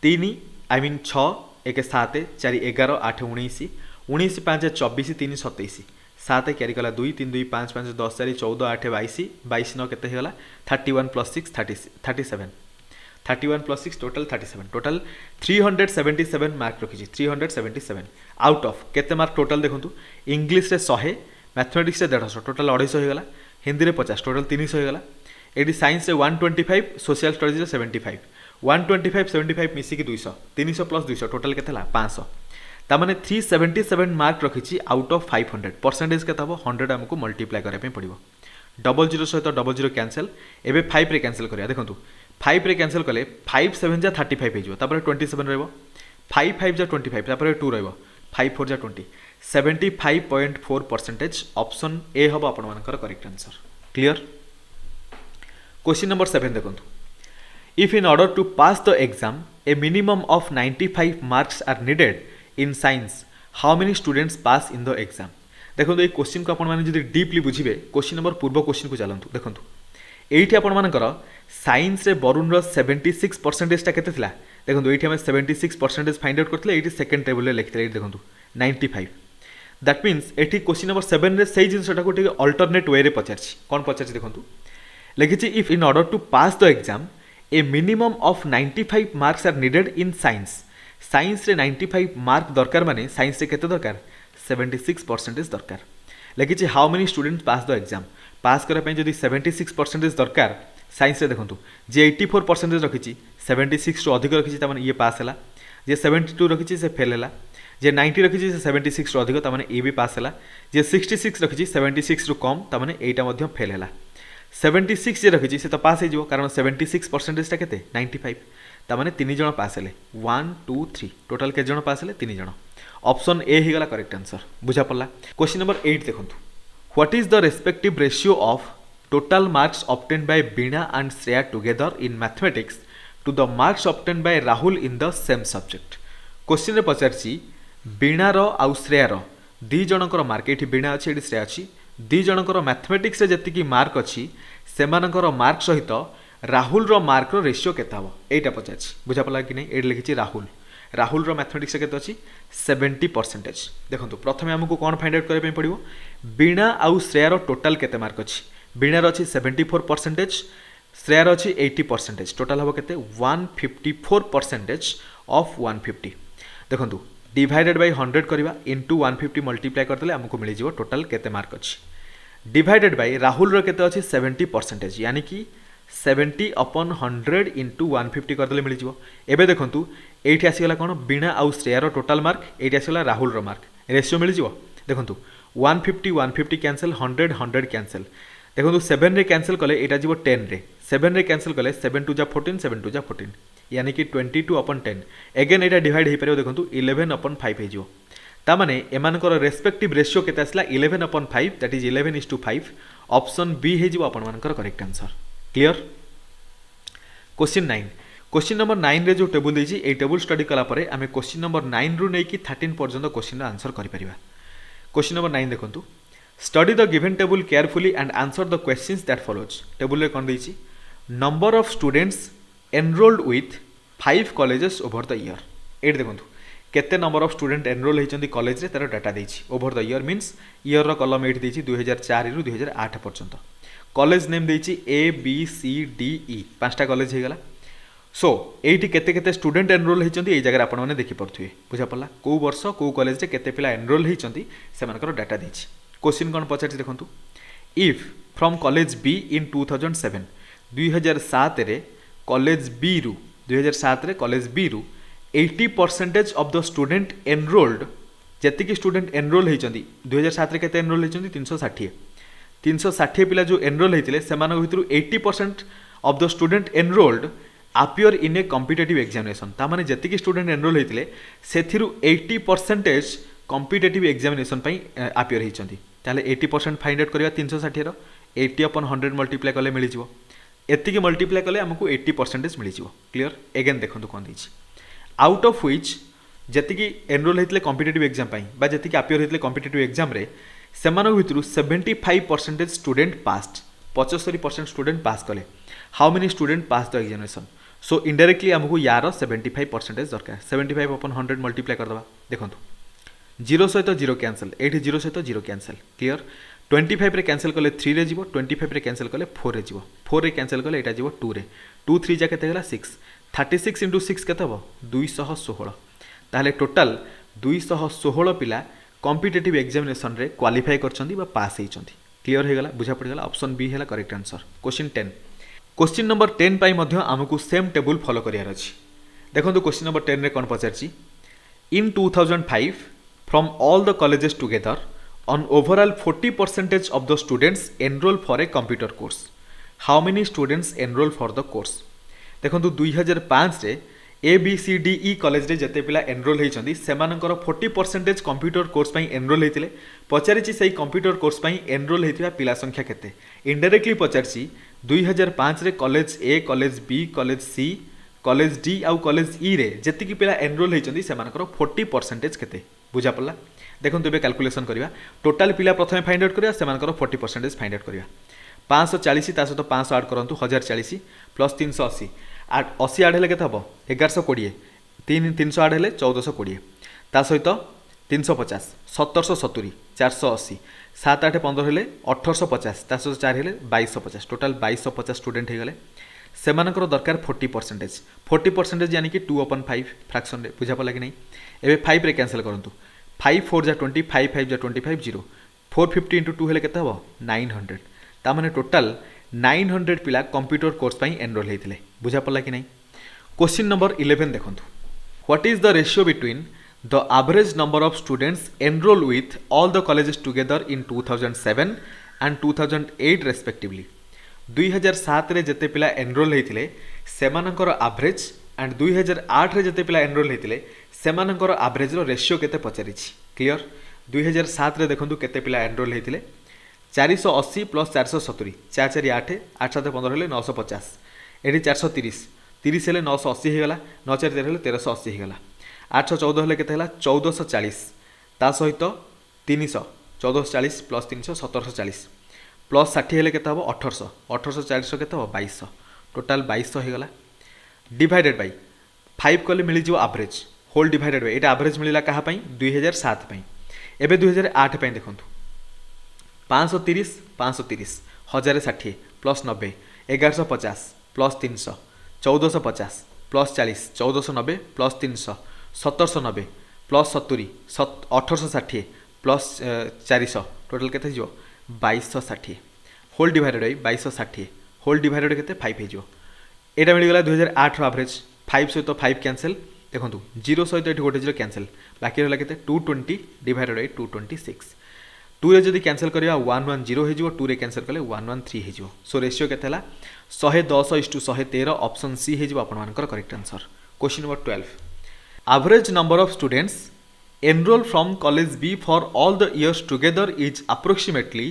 3 आई मीन 6 1 7 4 11 8 19 19 5 24 3 27 7 क्यारी कला 2 3 2 5 5 10 4 14 8 22 22 9 केते हेला 31 plus 6 37 31 plus 6 total 37 total 377 mark रखिछि 377 आउट ऑफ केते मार्क टोटल देखंतु इंग्लिश रे 100 मैथमेटिक्स रे 150 टोटल 250 हो गला हिंदी रे 50 टोटल 300 हो गला एडी साइंस रे 125 सोशल स्टडीज रे 75 125 75 मिसी की 200 300 प्लस 200 टोटल केते ला 500 ता माने 377 मार्क रखिछि आउट ऑफ 500 परसेंटेज केते हबो 100 हमकु मल्टीप्लाई करे पे पड़िबो 00 सहित 00 कैंसिल एबे 5 रे कैंसिल करिया देखंतु 5 रे कैंसिल कले 5 7 जा 35 हेजो तापर 27 रहबो 5 5 जा 25 तापर 2 रहबो 5 4 जा 20 75.4 परसेंटेज ऑप्शन ए हबो आपण मानकर correct answer clear question number 7 देखंतु if in order to pass the exam a minimum of 95 marks are needed in science how many students pass in the exam देखो ये क्वेश्चन को आपण माने जदि डीपली बुझिबे क्वेश्चन नंबर पूर्व question को चलंतु देखंतु एठी आपण मानकर साइंस रे वरुण रो 76 परसेंटेज ता केते थिला देखंतु एठी हम 76 परसेंटेज फाइंड आउट करथले एठी सेकंड टेबल रे लिखथले एठी देखंतु 95 दैट मीन्स एठी क्वेश्चन नंबर 7 रे सेही जिंसटा को टिके अल्टरनेट वे रे पचारछि कोन पचारछि देखंतु लिखिछि if in order to pass the exam a minimum of 95 marks are needed in science science रे 95 मार्क दरकार माने साइंस रे केते दरकार 76 परसेंटेज दरकार लिखिछि how many students pass the exam pass करा पे जदि 76 परसेंटेज दरकार साइंस रे देखंतु जे 84 परसेंटेज रखिछि 76 रु अधिक रखिछि त माने ये पास हैला जे 72 रखिछि से फेल हैला जे 90 रखी से 76 अधिक ताने ए भी पास है, जे 66 रखी 76 रु कम ताने एटा फेल है। 76 जे रखी से तो पास हो कारण 76% के 95 ताने 3 जन पास है 1 2 3 टोटाल के जन पास है 3 जन। ऑप्शन ए ही गला करेक्ट आंसर बुझा पड़ला। क्वेश्चन नंबर 8 देखो what is the respective ratio of total marks obtained by Bina and Shreya together in mathematics to the marks obtained by Rahul in the same subject. Question रे पचारछि बीणार आउ श्रेयार दी जनकर मार्क ये बीणा अच्छी ये श्रेया अच्छी दी जनकर मैथमेटिक्स जी मार्क अच्छी से मार्क सहित राहुल मार्क रेशियो केते हम यहाँ पचार बुझा पड़ा कि नहीं। ये लिखी राहुल मैथमेटिक्स के अच्छी 70%। देखो प्रथम आमको कौन फाइंड आउट करने पड़ो बीणा आउ श्रेयार टोटाल केते मार्क अच्छी बीणार अच्छी 74%, श्रेयार अच्छी 80%, टोटाल हम के 154% ऑफ 150। देखो डिवाइडेड बाय 100 करवा इंटू 150 मल्टीप्लाई करदे आमको मिल जाव टोटाल केते मार्क अच्छी डिवाइडेड बाय राहुल केते अच्छी 70% यानी कि 70/100 इंटू 150 करदे मिल जाव। एबे देखंतु एठी आसीगला कोन बीणा आउ श्रेयार टोटाल मार्क एठी आसीगला राहुल मार्क रेशियो मिल जाव। देखंतु 150 कैंसल 100 कैंसल देखो 7 रे कैंसल कले एटा जीवो 10 रे 7 रे कैंसल कले 7 टू जा 14 7 टू जा 14 यानी कि 22/10 एगेन एटा डिवाइड हो पारे देखो 11/5 हो ता माने एमानकर रेस्पेक्टिव रेशियो केते आसला 11/5 दैट इज 11:5। ऑप्शन बी हे जीवो अपन मानकर correct answer. Clear. Question 9 question number 9 रे जो टेबल देछि ए टेबल स्टडी कला परे आमे क्वेश्चन नंबर 9 रु नै कि 13 पर्यंत क्वेश्चन रा आंसर करि परिबा। क्वेश्चन नंबर 9 देखंतु study the given table carefully and answer the questions that follows. Table रे कोन देछि number of students enrolled with 5 colleges over the year. एट देखो केते नंबर ऑफ स्टूडेंट एनरोल होती कॉलेज रे तार डाटा देछि over the year means year रो कलम एट देछि 2004 रु 2008 पर्यंत। कॉलेज नेम देछि A B C D E 5टा कॉलेज हे गला। सो एटी केते केते स्टूडेंट एनरोल होती ये जगह आपण माने देखि पड़थुए बुझा पड़ला को वर्ष को कॉलेज रे केते पिला एनरोल होती से मानकर डाटा देछि। क्वेश्चन कौन पचार देखो if from college be in 2007 2007 रे कॉलेज बी रु 2007 रे कॉलेज बी रु 80% ऑफ द स्टूडेंट एनरोल्ड जी स्टूडेंट एनरोल होती 2007 रे केते एनरोल होती 360 पिला जो एनरोल होते से 80% of the student enrolled appear in a competitive examination तामाने जतिकी स्टूडेंट एनरोल होते से 80% कॉम्पिटिटिव एग्जामिनेशन अपियर होती ताले 80% फाइंड आउट करवा 360 रो 80/100 मल्टीप्लाई कले मिल जिवो एतिकी मल्टीप्लाई कले हमको 80% मिल जिवो। क्लियर। एगेन देखंतु कोन दिछि आउट ऑफ व्हिच जतिकी एनरोल होते कॉम्पिटिटिव एग्जाम बा जतिकी अपियर होते कॉम्पिटिटिव एग्जाम रे सेमानक भितरु 75% स्टूडेंट पास्ड 75% स्टूडेंट पास कले how many student pass the examination. So indirectly हमको यार 75% दरकार 75/100 मल्टीप्लाई करदबा। देखंतु 0 सहित 0 कैंसल एठी 0 सहित 0 कैंसल। क्लियर। 25 रे कैंसल कले 3 रे जीवो 25 रे कैंसल कले 4 रे जीवो 4 रे कैंसल कले एटा जीवो 2 रे 2 3 जा केते गला 6 36 * 6 केते हो 216 ताहले टोटल 216 पिला कॉम्पिटिटिव एग्जामिनेशन रे क्वालिफाई करछंदी बा पास हेचंदी। क्लियर हे गला बुझा पड़ गला। ऑप्शन बी हैला correct answer. Question 10 question number 10 पाई मध्य हमकु सेम टेबल फॉलो करियार अछि। देखंतु क्वेश्चन नंबर 10 रे कोन पचारछि इन 2005 from all the colleges together on overall 40% of the students enroll for a computer course how many students enroll for the course। देखो 2005 रे A B C D E college रे जते पिला enroll होइछंदी सेमानकर 40% computer course पई enroll हेतिले पचारिछि सेही कंप्यूटर कोर्स पई एनरोल हेतिबा पिला संख्या केते इनडायरेक्टली पचारिछि 2005 रे college A college B college C college D आउ कॉलेज ई रे जतिकी पिला एनरोल होइछंदी सेमानकर 40% केते बुझा पड़ला। देखो ए कैलकुलेशन करवा टोटाल पिला प्रथम फाइंड आउट करवा सेमानकर 40% फाइंड आउट करवा 540 ता सहित 500 आड करंतु 1040 प्लस 380 80 आड हेले केते हबो 1120 300 आड हेले 1420 ता सहित 350 1770 480 7 8 15 हेले 1850 ता सहित 4 हेले 2250 टोटाल 2250 स्टूडेंट हे गले सेमानकर दरकार 40% यानी कि 2/5 फ्रैक्शन रे बुझा पड़ला कि नहीं। एबे 5 रे कैंसिल करंतु 5 4 जा 20 5 5 जा 25 0 450 * 2 हेले केते हबो 900 ता माने टोटल 900 पिला कंप्यूटर कोर्स पई एनरोल हेतिले बुझा पड़ला कि नहीं। क्वेश्चन नंबर 11 देखंतु what is the ratio between the average number of students enroll with all the colleges together in 2007 and 2008 respectively. 2007 रे जते पिला एनरोल होइतिले सेमानकर एवरेज एंड 2008 रे जते पिला एनरोल होइतिले सेमानकर एवरेज रो रेशियो केते पचारिछि क्लियर 2007 रे देखंतु केते पिला एनरोल होइतिले 480 प्लस 470 4 4 8 8 7 15 हेले 950 एठी 430 30 हेले 980 हेगला 9 4 13 हेले 1380 हेगला 814 हेले केते हेला 1440 ता सहित 300 1440 प्लस 300 1740 प्लस 60 हेले केते हबो 1800 1800 400 केते हबो 2200 टोटल 2200 हेगला डिवाइडेड बाय 5 कले मिली जो एवरेज होल डिवाइडेड बाय एटा एवरेज मिलिला कहा पई 2007 पई एबे 2008 पई देखंतु 530 530 1060 plus 90 1150 plus 300 1450 plus 40 1490 plus 300 1790 plus 70 1860 plus 400 total केते जो 2260 whole divided by 2260 whole divided केते 5 हे जो एटा मिल गला 2008 रो एवरेज 5 सहित 5 कैंसिल देखंतु 0 सहित एठी गोटे 0 कैंसिल बाकी रहला केते 220 डिवाइडेड बाय 226 2 रे जदी कैंसिल करिया 110 हे जो 2 रे कैंसिल कले 113 हे जो सो रेशियो केते हला 110:113 ऑप्शन सी हे जो आपन मानकर correct answer question number 12 average number of students enroll from college B for all the years together is approximately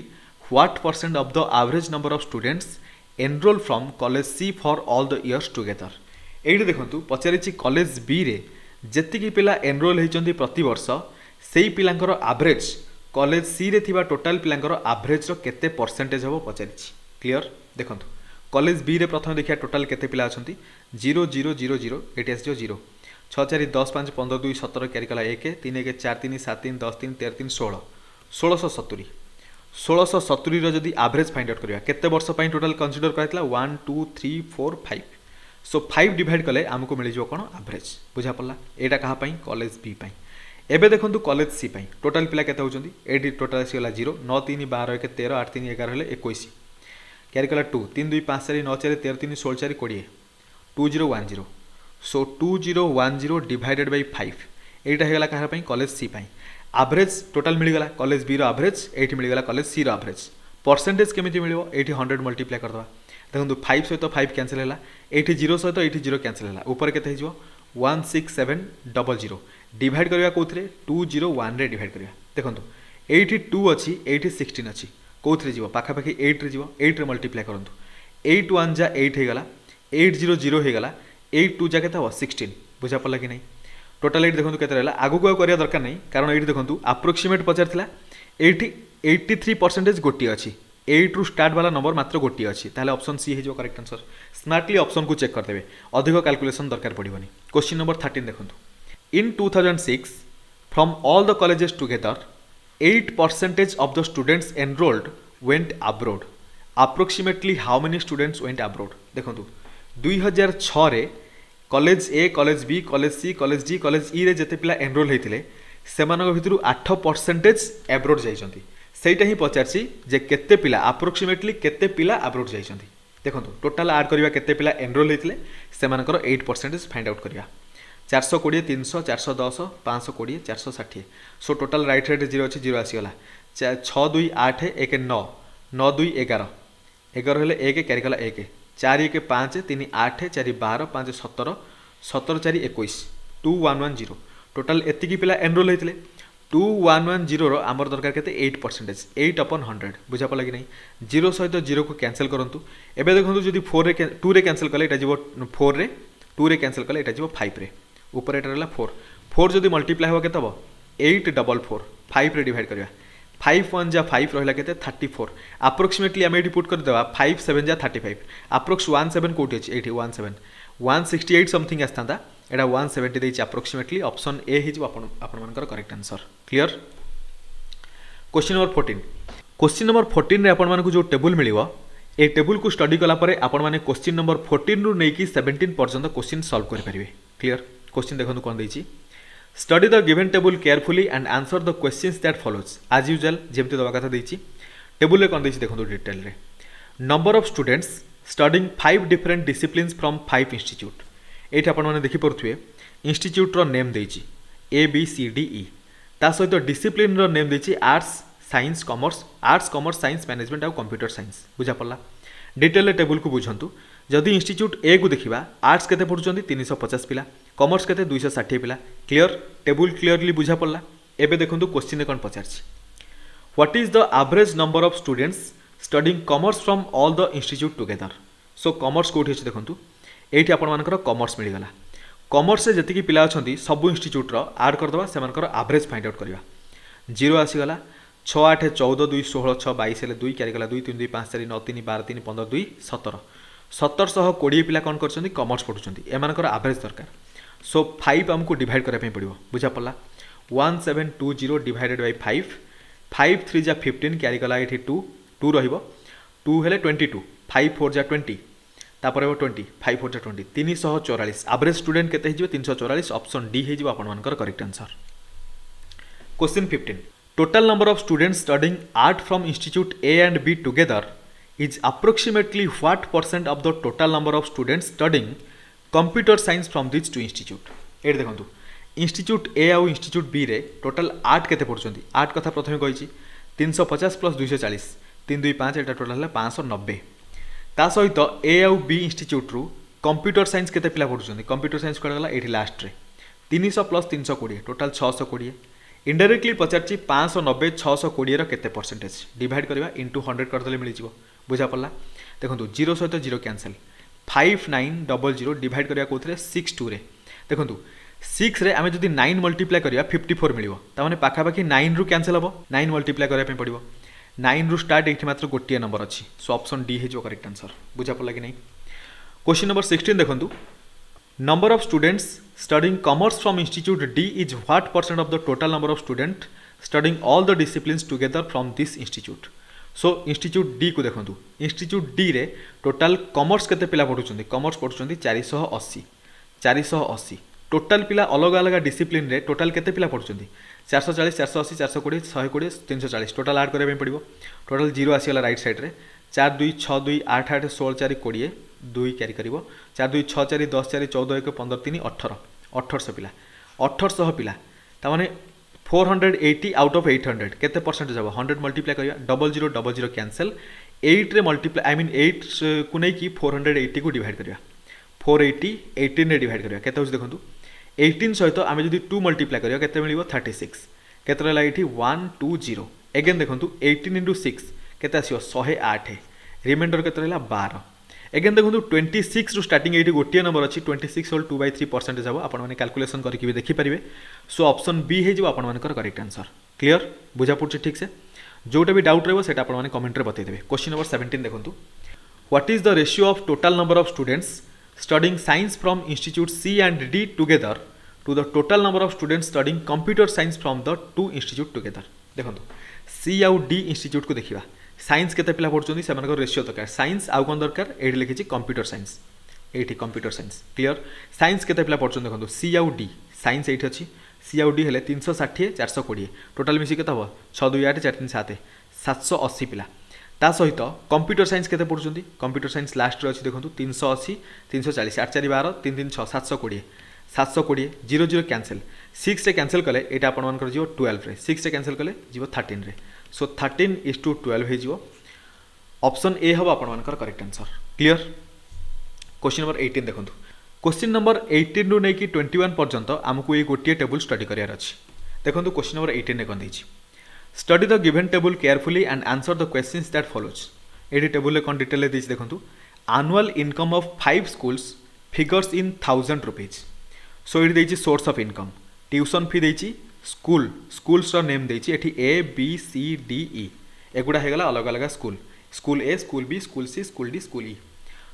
what percent of the average number of students enroll from college C for all the years together एठी देखंतु पचारिछि college B रे जेतिकी पिला enrol हेचंती प्रति वर्ष सेही पिलांकर average college सी रे थिबा total पिलांकर average रो केते परसेंटेज हबो पचारिछि क्लियर देखंतु कॉलेज बी रे प्रथम देखिया टोटल केते पिला अछंती 0 0 0 0 एटी आसी 0 6 4 10 5 15 2 17 क्यारी कला 1 3 1 4 3 7 3 10 3 13 3 16 1670 1670 रो जदी एवरेज फाइंड आउट करिया केते वर्ष पई टोटल कंसीडर करैतला 1 2 3 4 5 सो 5 डिवाइड कले हमको मिली जो कोन एवरेज बुझा पड़ला एटा कहा पई कॉलेज बी पई एबे देखंतु कॉलेज सी पई टोटल पिला केते होचंदी एडी टोटल आसी गला 0 9 3 12 1 13 8 3 11 हेले 21 क्यारी कला 2 3 2 5 4 9 4 13 3 16 4 20 2010 सो 2010 डिवाइडेड बाय 5 एटा हेगला कहा पई कॉलेज सी पई एवरेज टोटल मिली गला कॉलेज बी रो एवरेज एठी मिली गला कॉलेज सी रो एवरेज परसेंटेज केमिति मिलिबो एठी 100 मल्टीप्लाई कर दवा देखंतु 5 सहित 5 कैंसिल हैला एठी 0 सहित एठी 0 कैंसिल हैला ऊपर केते हिजो 16700 डिवाइड करिया कोथरे 201 रे डिवाइड करिया देखंतु एठी 2 अछि एठी 16 अछि कोथरे जीवो पाखा पाखी 8 रे जीवो 8 रे मल्टीप्लाई करंतु 8 1 जा 8 हे गला 800 हे गला 8 2 जा केते हो 16 बुझा पड़ला कि नहीं टोटल एठी देखंतु केते रहला आगु को करिया दरकार नहीं कारण एठी देखंतु अप्रोक्सीमेट पचार थिला एठी 83% गोटी अछि 8 रु स्टार्ट वाला नंबर मात्र गोटी अछि ताले ऑप्शन सी हे जो करेक्ट आंसर स्मार्टली ऑप्शन को चेक कर देबे अधिक कैलकुलेशन दरकार पड़िबनी क्वेश्चन नंबर 13 देखंतु इन 2006 from all the colleges together 8% of the students enrolled went abroad approximately how many students went abroad देखंतु 2006 रे college A college B college C college D college E रे जते पिला एनरोल हेतिले सेमानक भितरु 8% एब्रोड जाइछंती सेटा ही पचारछि जे केते पिला approximately केते पिला एब्रोड जाइछंती देखंतु टोटल ऐड करिवा केते पिला एनरोल हेतिले सेमानकर 8% फाइंड आउट करिया 420 300 410 520 460 सो टोटल राइट साइड 0 अछि 0 आसी गला 6 2 8 1 9 9 2 11 11 हेले 1 क्यारी कला 1 4 1 5 3 8 4 12 5 17 17 4 21 2110 टोटल एतिकी पिला एनरोल हेतिले 2110 रो आमर दरकार केते 8% 8/100 बुझा पला कि नहीं 0 सहित 0 को कैंसिल करंतु एबे देखंतु जदी 4 रे 2 रे कैंसिल कले एटा जीवो 4 रे 2 रे कैंसिल कले एटा जीवो 5 रे ऊपर एटा रहला 4 4 जदी मल्टीप्लाई हो केते हबो 844 5 रे डिवाइड करिया 5 1 जा 5 रहला केते 34 अप्रोक्सीमेटली हम एटी पुट कर देबा 5 7 जा 35 अप्रोक्स 17 कोटी अछि 17 168 समथिंग आस्तांदा एटा 170 देछि अप्रोक्सीमेटली ऑप्शन ए हि जो आपण मानकर correct answer clear question number 14 question number 14 रे आपण मानकु जो टेबल मिलिवो ए टेबल को स्टडी कला परे आपण माने क्वेश्चन नंबर 14 रु नेकी 17 पर्यंत क्वेश्चन सॉल्व करि परिबे क्लियर क्वेश्चन देखंतु कोन देछि study the given table carefully and answer the questions that follows as usual जेमति दवा कथा देछि टेबल रे कोन देछि देखंतु डिटेल रे number of students studying 5 different disciplines from 5 institute एठी आपण माने देखि परथुए इंस्टीट्यूट रो नेम देछि A B C D E ता सहित डिसिप्लिन नेम देछि arts science commerce science management आउ कंप्यूटर साइंस बुझा पड़ला डिटेल टेबुल को बुझंतु जदि इंस्टीट्यूट ए को देखिबा आर्ट्स केते पढुचंदी 350 पिला कॉमर्स केते 260 पिला क्लियर टेबुल क्लियरली बुझा पड़ला एबे देखंतु क्वेश्चन कोन पचारछि what is the average number of students studying commerce from all the institute together so commerce कोठी अछि देखंतु एठी आपण मानकर कॉमर्स मिल गला कॉमर्स से जति पिला अछंती सब इंस्टीट्यूट रो ऐड कर दबा से मानकर एवरेज फाइंड आउट करबा 0 आसी गला 6 8 14 2 16 6 22 हेले 2 क्यारी गला 2 3 2 5 4 9 3 12 3 15 2 17 1720 पिला कोन करछंती कॉमर्स पढुचंती ए मानकर एवरेज दरकार सो 5 हमको डिवाइड करबा पे पड़िबो बुझा पड़ला 1720 डिवाइडेड बाय 5 5 3 जा 15 क्यारी गला एठी 2 2 रहिबो 2 हेले 22 5 4 जा 20 तापर 20 5 4 जा 20 344 एवरेज स्टूडेंट केते हिजबे 344 ऑप्शन डी हिजबो आपण मानकर correct answer question 15 total number of students studying art from institute A and be together is approximately what percent of the total number of students studying computer science from these two institute एट देखंतु institute A आउ institute B रे total 8 केते पढुचंती 8 कथा प्रथमे कहिछि 350 plus 240 3 2 5 एटा total है 590 ता सहित ए आउ बी इंस्टीट्यूट रु कंप्यूटर साइंस केते पिला पढुचंती कंप्यूटर साइंस कोड गला एठी लास्ट रे 300 प्लस 320 टोटल 620 इनडायरेक्टली पचारछि 590 620 रो केते परसेंटेज डिवाइड करबा इनटू 100 कर देले मिलि जिवो बुझा पड़ला देखो 0 सहित 0 कैंसल 5900 डिवाइड करिया कोथरे 62 रे देखो 6 रे आमे जदि 9 मल्टीप्लाई करिया 54 मिलिबो ता माने पाखा पाखी 9 रु कैंसल हबो 9 मल्टीप्लाई करिया पे पड़िबो 9 रु स्टार्ट एठी मात्र गोटिए नंबर अछि सो ऑप्शन डी हे जो करेक्ट आंसर बुझा पड़ला कि नहीं क्वेश्चन नंबर 16 देखंतु number of students studying commerce from institute D is what percent of the total number of student studying all the disciplines together from this institute so institute D को देखो institute D रे total commerce केते पिला पढुचंती commerce पढुचंती 480 total पिला अलग अलग discipline रे total केते पिला पढुचंती 440 480 420 120 340 टोटाल ऐड करबे पड़िबो टोटाल 0 आसी गला राइट साइड रे 4 2 6 2 8 8 16 4 20 2 कैरी करिवो 4 2 6 4 10 4 14 1 15 3 18 1800 पिला 1800 पिला ता माने 480 आउट ऑफ 800 केते परसेंटेज हबो 100 मल्टीप्लाई करिया 0000 कैंसल 8 रे मल्टीप्लाई आई मीन 8 को नै की 480 को डिवाइड करिया 480 18 रे डिवाइड करिया केते होछ देखंतु 18 सहित आमे जदी 2 मल्टीप्लाई करिया केते मिलिबो 36 केते रहला एठी 120 अगेन देखंतु 18 into 6 केते आसीयो 108 रिमाइंडर केते रहला 12 अगेन देखो 26 रु स्टार्टिंग ये गोटे नंबर अच्छी 26 होल 2/3% हम आपने कैलकुलेसन करके देखिपारे सो ऑप्शन बी हो आपर करेक्ट आंसर क्लियर बुझा पड़े ठीक से जोटा भी डाउट रही है आपने कमेंट में बतईदेवे क्वेश्चन नंबर 17 देखो what is the ratio of total number of students studying science from institute C and D together to the total number of students studying computer science from the two institute together देखो C आउ D institute को देखा science केते पिला पढुचंदी से मानकर ratio दरकार science आउ कोन दरकार एठी लिखिछि कंप्यूटर साइंस एठी कंप्यूटर साइंस क्लियर साइंस केते पिला पढुचंदी देखो सी आउ डी साइंस एठी अछि सी आउ डी हेले 360 420 टोटल मिसी केते हबो 6 2 8 4 3 7 780 पिला ता सहित कंप्यूटर साइंस केते पढुचंदी कंप्यूटर साइंस लास्ट रे अछि देखो 380 340 8 4 12 3 3 6 720 720 0 0 कैंसल 6 रे कैंसल कले एटा आपण मानकर जीवो 12 रे 6 रे कैंसल कले जीवो 13 रे सो 13:12 हो ऑप्शन ए हम आपर correct answer clear question number 18 देखो क्वेश्चन नंबर 18 रु नहीं कि 21 पर्यंत आमको ये गोटे टेबुल स्टडी करार अच्छी देखो क्वेश्चन नंबर 18 ने कौन study the given table carefully and answer the questions that follows ये टेबुल कौन डिटेल देखो annual income of 5 schools figures in 1000 rupees so ये source of income tuition fee देती स्कूल स्कूल्स नेम देती एठी ए B C D ई एगुड़ा होगा अलग अलग स्कूल स्कूल ए स्कूल बी स्कूल सी स्कूल डी स्कूल ई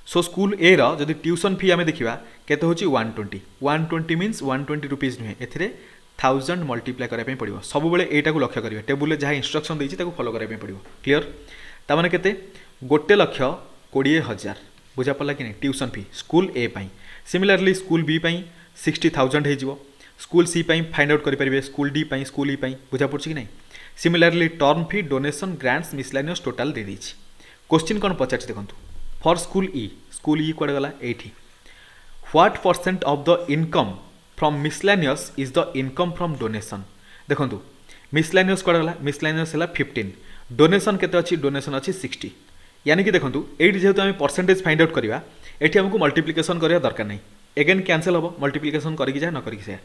सो स्कूल ए रदि ट्यूशन फी आम देखा केते होची 120 मीन्स 120 रुपीज नुहे ए 1000 मल्टीप्लाई कराया पड़ो सब बेले एटा को लक्ष्य करेंगे टेबुल जहाँ इंस्ट्रक्शन देती फॉलो कराया पड़ो क्लियर तामाने केते 1,20,000 बुझा पड़ा कि नहीं ट्यूशन फी स्कूल ए पाई सिमिलरली स्कूल बी पाई 60,000 हो स्कूल सी पाई फाइंड आउट करेंगे स्कूल डी पाई स्कूल ई पाई बुझा पड़े कि नहीं सिमिलरली टर्म फी डोनेशन ग्रांट्स मिसलेनियस टोटाल दे देछि क्वेश्चन कौन पचार देखो फॉर स्कूल ई कड़े गला एठी what percent of the income from miscellaneous is the income from donation देखो मिसलेनियस कौन गला मिसलेनियस है 15 डोनेशन केते अच्छी डोनेशन अच्छी 60 यानी कि देखो ये जेहेतु आम परसेंटेज फाइंड आउट करवा ये आमको मल्टीप्लिकेशन करवा दरकार नहीं एगेन कैंसल हम मल्टीप्लिकेशन करके जाए न करके से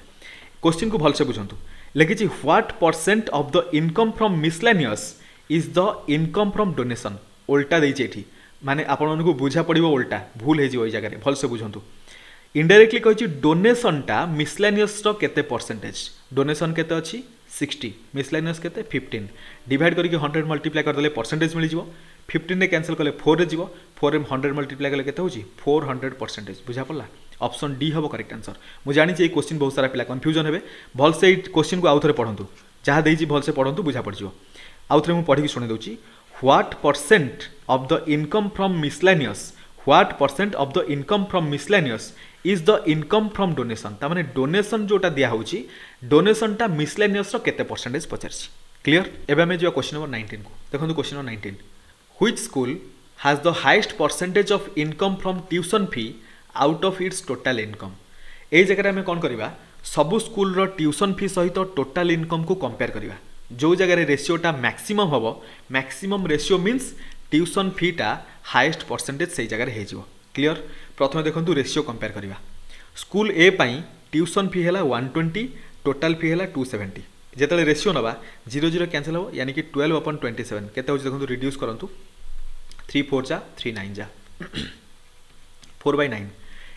क्वेश्चन को भलसे बुझंतु लिखी what percent of the income from miscellaneous is the income from donation उल्टा देती माने आपण को बुझा पड़ो उल्टा भूल हो जगह भलसे बुझंतु इनडायरेक्टली कही डोनेशनटा मिसलेनियस केते परसेंटेज डोनेशन केते अच्छी 60 मिसलेनियस केते 15 डिवाइड करके 100 मल्टीप्लाई करदे परसेंटेज मिल जाव 15 रे कैंसिल कले 4 रे जीवो 4 रे 100 मल्टीप्लाई कले केते होची 400% बुझा पड़ला ऑप्शन डी हम करेक्ट आंसर मुझे जानी ये क्वेश्चन बहुत सारा पिला कंफ्यूजन हेबे भलसे ये क्वेश्चन को आउथरे पढ़ंतु जहाँ देइची भलसे पढ़ंतु बुझा पड़ जिवो आउथरे मु पढ़ी सुने दउची what percent of the income from miscellaneous what percent of the income from miscellaneous is the income from donation तार माने डोनेशन जोटा दिया होची डोनेशन टा मिसलेनियस रो केते परसेंटेज पचारछि क्लियर एबे हमें जो क्वेश्चन नंबर 19 को देखंतु question number 19 which school has the highest percentage of income from tuition fee out of its total income ए जगह आम कौन करवा सबू स्कूल रो ट्यूशन फी सहित टोटल इनकम को कंपेयर करवा जो जगह रेशियोटा मैक्सिमम हम maximum ratio means tuition FITA highest percentage से जगह हो क्लियर प्रथम देखो रेशियो कंपेयर करवा स्कूल ए पाई ट्यूशन फी है 120 टोटल फी है 270 जिते रेशियो नवा 0 0 कैंसिल हो यानी कि 12/27 केते हो देखो रिड्यूस करूँ 3 4 जा 3 9 जा 4/9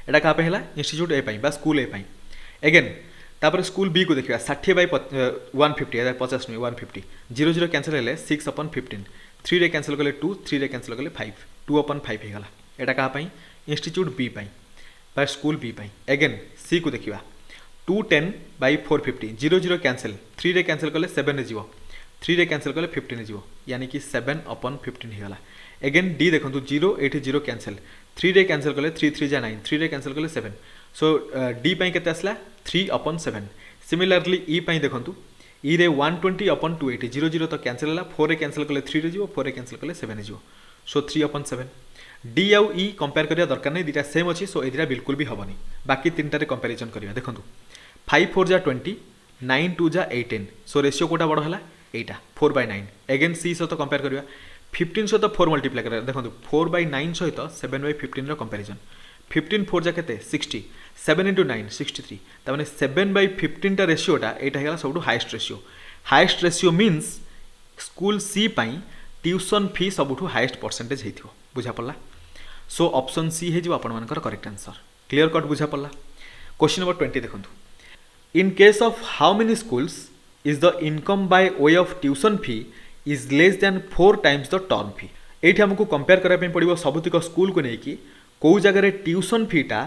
एटा क्या है इंस्टीट्यूट ए पाई बा स्कूल ए पाई एगेन तापर स्कूल बी को देखा 60/150 50 नुहे 150 0 0 कैंसिल है 6/15 3 रे कैंसिल कले 2 3 रे कैंसिल कले 5 2/5 होगा एटा क्या इंस्टीट्यूट बी पाई बा स्कूल बी पाई एगेन सी को देखा 210/450 0 0 कैंसिल 3 रे कैंसिल कले 7 रे जीवो 3 रे कैंसिल कले 15 रे जीवो यानी कि 7/15 होगा एगेन डी देखो 0 एटी 0 कैंसिल 3 रे कैंसिल कले 3 3 जा 9 3 रे कैंसिल कले 7 सो डी पाई केते आसला 3/7 सिमिलरली ई पाई देखो ई रे 120/280 0 0 तो कैंसिल है 4 रे कैंसिल कले 3 रे जीवो 4 रे कैंसिल कले 7 रे जीवो सो 3/7 डी आउ ई कंपेयर करिया दरकार नहीं दीटा सेम अच्छी सो एदिरा बिल्कुल भी हबनी बाकी तीनटा रे कंपैरिजन करिया देखो 5 4 जा 20 9 2 जा 18 सो रेशियो कोटा बड़ है एटा 4/9 एगेन सी सहित कंपेयर करिया 15 सहित 4 मल्टीप्लाई करिया देखो 4/9 सहित 7/15 रो कंपैरिजन 15 4 जा केते 60 7 × 9 63 तार माने 7/15 टा रेशियोटा एटा हेला सबटु हाईएस्ट रेशियो मीन्स स्कूल सी पाई ट्यूशन फी सबुठु हाईएस्ट परसेंटेज हेथियो बुझा पड़ला सो ऑप्शन सी हे आपण मानकर करेक्ट आंसर क्लियर कट बुझा पड़ला क्वेश्चन नंबर 20 देखंतु in case of how many schools is the income by way of tuition fee is less than 4 times the term fee एठी हमको compare करा पे पड़िबो सबुतिक school को नै कि को जगह ट्यूशन फीटा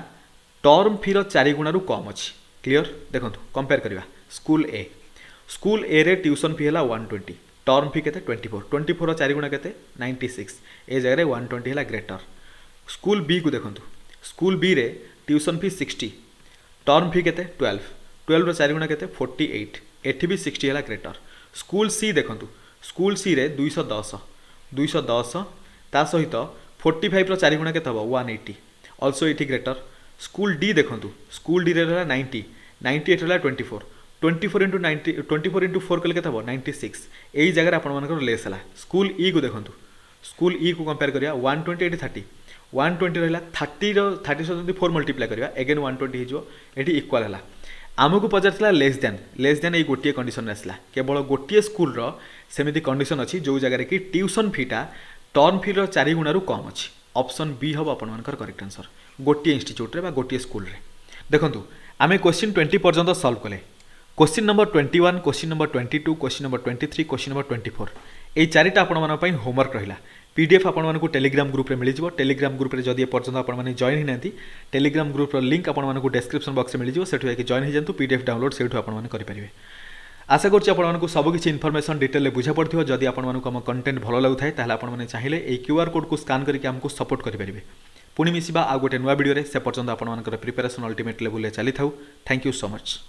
टर्म फी रो 4 गुणा रु कम अछि क्लियर देखंतु कंपेयर करबा स्कूल ए रे ट्यूशन फी हैला 120 टर्म फी केते 24 रो 4 गुणा केते 96 ए जगह 120 हैला ग्रेटर स्कूल बी को देखंतु स्कूल बी रे ट्यूशन फी 60 टर्म फी केते 12 रो 4 गुणा केते 48 एठी भी 60 हैला ग्रेटर स्कूल सी देखंतु स्कूल सी रे 210 ता सहित 45 रो 4 गुणा केते हबो 180 आल्सो एठी ग्रेटर स्कूल डी देखंतु स्कूल डी रे 90 98 हैला 24 × 90 24 × 4 कले केते हबो 96 एई जगह आपण मानकर लेस हला स्कूल ई को देखंतु स्कूल ई को कंपेयर करिया 120 30 120 रहला 30 सहित 4 मल्टीप्लाई करिया अगेन 120 हिजो एठी इक्वल हला आमको पचारला लेस देन ये गोटे कंडीशन आसला केवल गोटे स्कूल रो सेमिति कंडीशन अच्छी जो जगह कि ट्यूशन फीटा टर्म फी रो 4 गुणा रु कम अच्छी ऑप्शन बी हम आपण मानकर करेक्ट आंसर गोटे इंस्टीट्यूट रे बा गोटे स्कूल रे देखंतु आमे क्वेश्चन 20 पर्यंत सॉल्व कले question number 21 question number 22 question number 23 question number 24 ये चारिटा आपण मानक पई होमवर्क रहिला पीडीएफ आपण मानक टेलीग्राम ग्रुप रे मिल जिवो टेलीग्राम ग्रुप रे जदि पर्यंत आपण माने जॉइन हि नांती टेलीग्राम ग्रुप रो लिंक आपण मानक डिस्क्रिप्शन बॉक्स रे मिल जिवो सेठु जाके जॉइन हि जंतु पीडीएफ डाउनलोड सेठु आपण माने करि परिबे आशा करछि आपण मानक सब किछि इन्फॉर्मेशन डिटेल रे बुझा पड़थियो जदि आपण मानक हम कंटेंट भलो लागुथाय ताहले आपण माने चाहिले ए क्यूआर कोड को स्कैन करके हमको सपोर्ट करि परिबे पुणी मिसिबा आ गोटे नुवा वीडियो रे से पर्यंत आपण मानकर प्रिपरेशन अल्टीमेट लेवल रे चली थाउ थैंक यू सो मच।